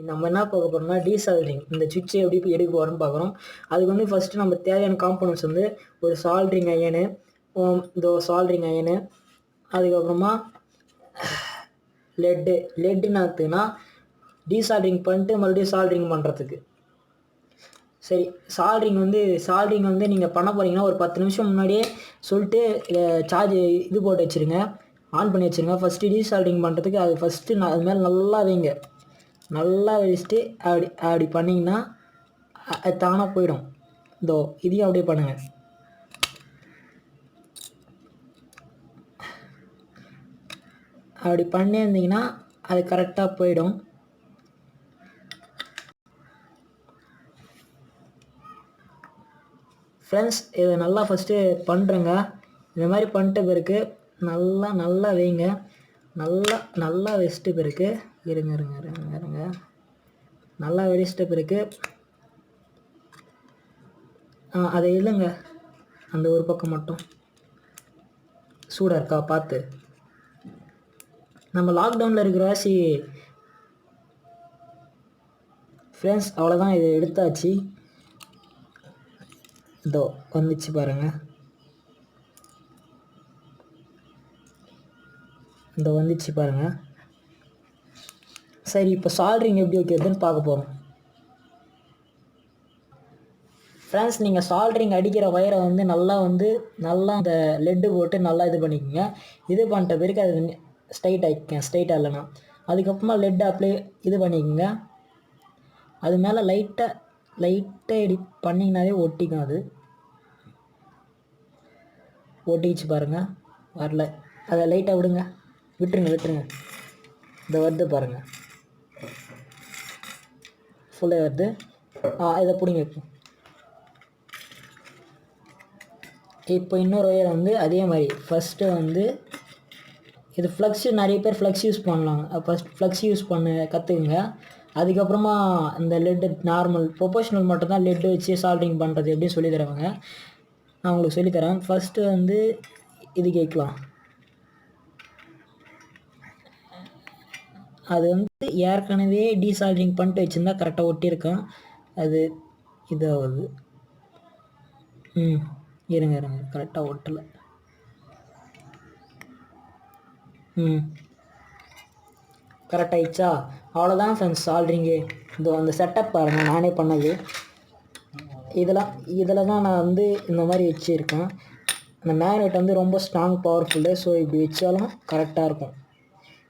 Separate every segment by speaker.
Speaker 1: நம்ம என்ன பார்க்க போகிறோம்னா டீசால்டரிங். இந்த சுவிட்சை எப்படி எடுக்க போகிறோம்னு பார்க்குறோம். அதுக்கு வந்து ஃபஸ்ட்டு நம்ம தேவையான காம்போனன்ட்ஸ் வந்து ஒரு சால்ட்ரிங் அயனு, இந்த சால்ட்ரிங் அயனு, அதுக்கப்புறமா லெட்டுன்னு எடுத்துன்னா டீசால்ட்ரிங் பண்ணிட்டு மறுபடியும் சால்ட்ரிங் பண்ணுறதுக்கு. சரி, சால்ட்ரிங் வந்து நீங்கள் பண்ண போகிறீங்கன்னா ஒரு 10 நிமிஷம் முன்னாடியே சொல்லிட்டு சார்ஜ் இது போட்டு வச்சுருங்க, ஆன் பண்ணி வச்சுருங்க. ஃபஸ்ட்டு டீசால்ட்ரிங் பண்ணுறதுக்கு அது ஃபஸ்ட்டு அது மேலே நல்லா வைங்க. நல்லா வச்சுட்டு அப்படி பண்ணிங்கன்னா அது தானாக போயிடும். இதையும் அப்படியே பண்ணுங்கள். அப்படி பண்ணியிருந்தீங்கன்னா அது கரெக்டாக போயிடும். ஃப்ரெண்ட்ஸ், இதை நல்லா ஃபஸ்ட்டு பண்ணுறேங்க. இந்த மாதிரி பண்ணிட்ட பிறகு நல்லா வைங்க. நல்லா வச்சுட்டு பிறகு இருங்க நல்லா வெடிச்சிட்ட பிறகு அதை இல்லைங்க, அந்த ஒரு பக்கம் மட்டும் சூடாக இருக்கா பார்த்து. நம்ம லாக்டவுனில் இருக்கிற வாசி ஃப்ரெண்ட்ஸ், அவ்வளோதான். இதை எடுத்தாச்சு. வந்துச்சு பாருங்கள். வந்துச்சு பாருங்கள். சரி, இப்போ சால்ட்ரிங் எப்படி வைக்கிறதுன்னு பார்க்க போகிறோம். ஃப்ரெண்ட்ஸ், நீங்கள் சால்ட்ரிங் அடிக்கிற வயரை வந்து நல்லா அந்த லெட்டு போட்டு நல்லா இது பண்ணிக்கோங்க. இது பண்ணிட்ட பிறகு அது ஸ்ட்ரைட்டாக இல்லைன்னா அதுக்கப்புறமா லெட்டை இது பண்ணிக்கோங்க. அது மேலே லைட்டாக இப்படி பண்ணிங்கனாவே ஒட்டிக்கும். அது ஒட்டிச்சு பாருங்கள். வரல, அதை லைட்டாக விட்டுருங்க. இதை வருது பாருங்கள், ஃபுல்லாக வருது. இதை பிடிங்க. இப்போ இன்னொரு ஒயர் வந்து அதே மாதிரி ஃபஸ்ட்டு இது நிறைய பேர் ஃப்ளக்ஸ் யூஸ் பண்ணலாங்க. ஃபஸ்ட் ஃப்ளக்ஸ் யூஸ் பண்ண கற்றுக்குங்க. அதுக்கப்புறமா இந்த லெட்டு நார்மல் ப்ரொபோஷனல் மட்டும்தான் லெட்டு வச்சு சால்ட்ரிங் பண்ணுறது எப்படின்னு சொல்லி தருவாங்க. நான் உங்களுக்கு சொல்லித்தரேன். ஃபஸ்ட்டு இது கேட்கலாம். அது ஏற்கனவே டீசால்ட்ரிங் பண்ணிட்டு வச்சுருந்தா கரெக்டாக ஒட்டியிருக்கேன். அது இதாகுது. இருங்க கரெக்டாக ஒட்டலை. கரெக்டாகிடுச்சா? அவ்வளோதான் ஃப்ரெண்ட்ஸ் சால்ட்ரிங்கு. அந்த செட்டப் பாருங்கள், நானே பண்ணது. இதில் தான் நான் இந்த மாதிரி வச்சுருக்கேன். அந்த மேக்னெட் ரொம்ப ஸ்ட்ராங் பவர்ஃபுல்லு. ஸோ இப்படி வச்சாலும் கரெக்டாக இருக்கும்.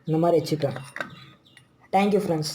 Speaker 1: இந்த மாதிரி வச்சுப்பேன். Thank you friends.